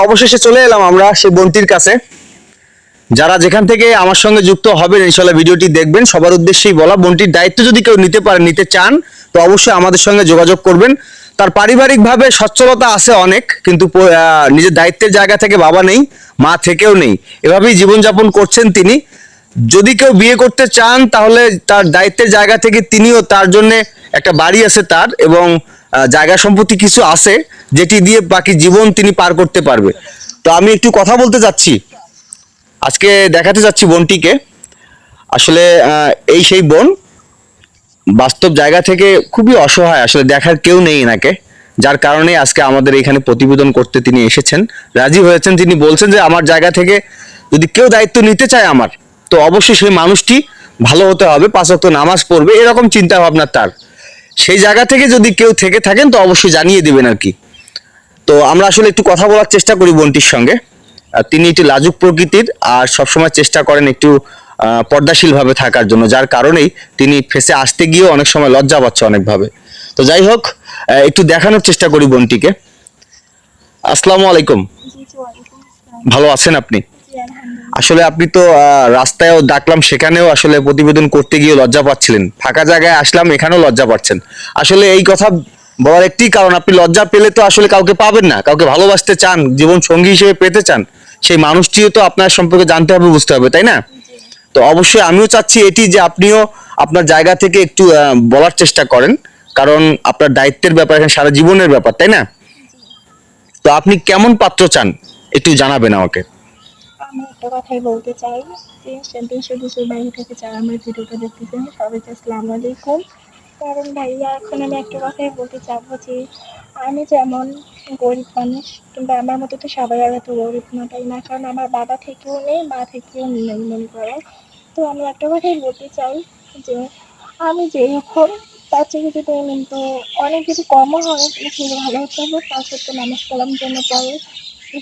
অবশেষে চলে এলাম আমরা সেই বোনটির কাছে। যারা যেখান থেকে আমার সঙ্গে যুক্ত হবেন ইনশাল্লাহ ভিডিওটি দেখবেন, সবার উদ্দেশ্যেই বলা, বোনটির দায়িত্ব যদি কেউ নিতে পারেন, নিতে চান, তো অবশ্যই আমাদের সঙ্গে যোগাযোগ করবেন। তার পারিবারিকভাবে সচ্ছলতা আছে অনেক, কিন্তু নিজের দায়িত্বের জায়গা থেকে বাবা নেই, মা থেকেও নেই, এভাবেই জীবনযাপন করছেন তিনি। যদি কেউ বিয়ে করতে চান তাহলে তার দায়িত্বের জায়গা থেকে তিনিও, তার জন্য একটা বাড়ি আছে তার, এবং জায়গা সম্পত্তি কিছু আছে যেটি দিয়ে বাকি জীবন তিনি পার করতে পারবে। তো আমি একটু কথা বলতে যাচ্ছি, আজকে দেখাতে যাচ্ছি বোনটিকে। আসলে এই সেই বোন, বাস্তব জায়গা থেকে খুবই অসহায়, আসলে দেখার কেউ নেই এনাকে, যার কারণে আজকে আমাদের এখানে প্রতিবেদন করতে তিনি এসেছেন, রাজি হয়েছেন। তিনি বলছেন যে আমার জায়গা থেকে যদি কেউ দায়িত্ব নিতে চায় আমার, তো অবশ্যই সেই মানুষটি ভালো হতে হবে, 5 ওয়াক্ত নামাজ পড়বে, এরকম চিন্তা ভাবনা তার। সেই জায়গা থেকে যদি কেউ থেকে থাকেন তো অবশ্যই জানিয়ে দেবেন আর কি। তো আমরা আসলে একটু কথা বলার চেষ্টা করি বোনটির সঙ্গে। তিনি একটু লাজুক প্রকৃতির, আর সবসময় চেষ্টা করেন একটু পর্দাশীল ভাবে থাকার জন্য, যার কারণেই তিনি ফেসে আসতে গিয়েও অনেক সময় লজ্জা পাচ্ছে অনেকভাবে। তো যাই হোক, একটু দেখানোর চেষ্টা করি বোনটিকে। আসসালামু আলাইকুম। ভালো আছেন আপনি? আসলে আপনি তো রাস্তায়ও ডাকলাম, সেখানেও আসলে প্রতিবেদন করতে গিয়ে লজ্জা পাচ্ছিলেন, ফাঁকা জায়গায় আসলাম এখানেও লজ্জা পাচ্ছেন। আসলে এই কথা বলার একটি কারণ, আপনি লজ্জা পেলে তো আসলে কাউকে পাবেন না, কাউকে ভালোবাসতে চান, জীবন সঙ্গী হিসেবে পেতে চান, সেই মানুষটিও তো আপনার সম্পর্কে জানতে হবে, বুঝতে হবে, তাই না? তো অবশ্যই আমিও চাচ্ছি এটি যে আপনিও আপনার জায়গা থেকে একটু বলার চেষ্টা করেন, কারণ আপনার দায়িত্বের ব্যাপার, এখানে সারা জীবনের ব্যাপার, তাই না? তো আপনি কেমন পাত্র চান একটু জানাবেন আমাকে। আমি একটা কথাই বলতে চাই যে দেশে দেশের বাইরে থেকে যারা আমার ভিডিওটা দেখতেছেন সবাইকে আসসালামু আলাইকুম। কারণ ভাইয়া, এখন আমি একটা কথাই বলতে চাবো যে আমি যেমন গরিব মানুষ, কিন্তু আমার মতো তো সবাই আর এত গরিব না, তাই না? কারণ আমার বাবা থেকেও নেই, মা থেকেও নেই মনে করো। তো আমি একটা কথাই বলতে চাই যে আমি যেরকম, তার থেকে যদি কিন্তু অনেক কিছু কমও হয় কিন্তু ভালো হতে হবে, তার সাথে মানুষ কলাম জন্য পরে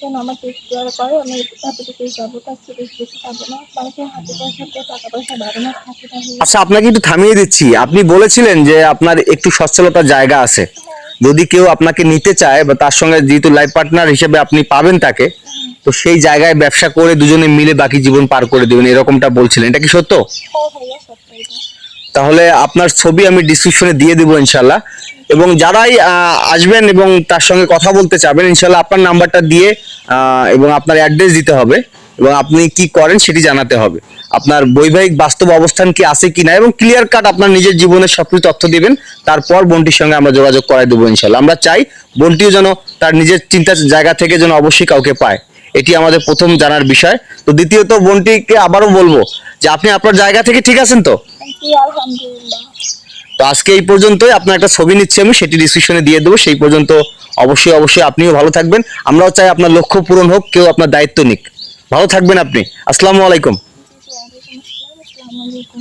যেন আমাকে কেয়ার করে, আমি এতটুকুই যাবো, তার থেকে বেশি যাবো না। মানুষের হাতে পয়সা তো টাকা পয়সা বাড়ানো থাকে তাহলে। আচ্ছা, আপনাকে একটু থামিয়ে দিচ্ছি। আপনি বলেছিলেন যে আপনার একটু সচ্ছলতার জায়গা আছে, যদি কেউ আপনাকে নিতে চায় বা তার সঙ্গে যেহেতু লাইফ পার্টনার হিসেবে আপনি পাবেন তাকে, তো সেই জায়গায় ব্যবসা করে দুজনে মিলে বাকি জীবন পার করে দেবেন, এরকমটা বলছিলেন, এটা কি সত্য? হ্যাঁ ভাইয়া, সত্যি এটা। তাহলে আপনার ছবি আমি ডিসক্রিপশনে দিয়ে দেবো ইনশাল্লাহ, এবং যারাই আসবেন এবং তার সঙ্গে কথা বলতে চাবেন ইনশাল্লাহ আপনার নাম্বারটা দিয়ে এবং আপনার অ্যাড্রেস দিতে হবে, এবং আপনি কি করেন সেটি জানাতে হবে, আপনার বৈবাহিক বাস্তব অবস্থান কি আছে কিনা, এবং ক্লিয়ার কাট আপনার নিজের জীবনের সবকিছু তথ্য দিবেন। তারপর বোনটির সঙ্গে আমরা যোগাযোগ করাই দেবো ইনশাল্লাহ। আমরা চাই বোনটিও যেন তার নিজের চিন্তার জায়গা থেকে যেন অবশ্যই কাউকে পায়, এটি আমাদের প্রথম জানার বিষয়। তো দ্বিতীয়ত, বোনটিকে আবারও বলবো যে আপনি আপনার জায়গা থেকে ঠিক আছেন তো? জি আলহামদুলিল্লাহ। তো আজকে এই পর্যন্তই, আপনার একটা ছবি নিচ্ছি আমি, সেটি ডিসক্রিপশনে দিয়ে দেবো। সেই পর্যন্ত অবশ্যই অবশ্যই আপনিও ভালো থাকবেন, আমরাও চাই আপনার লক্ষ্য পূরণ হোক, কেউ আপনার দায়িত্ব নিক। ভালো থাকবেন আপনি। আসসালামু আলাইকুম। জি ওয়ালাইকুম আসসালাম, আসসালামু আলাইকুম।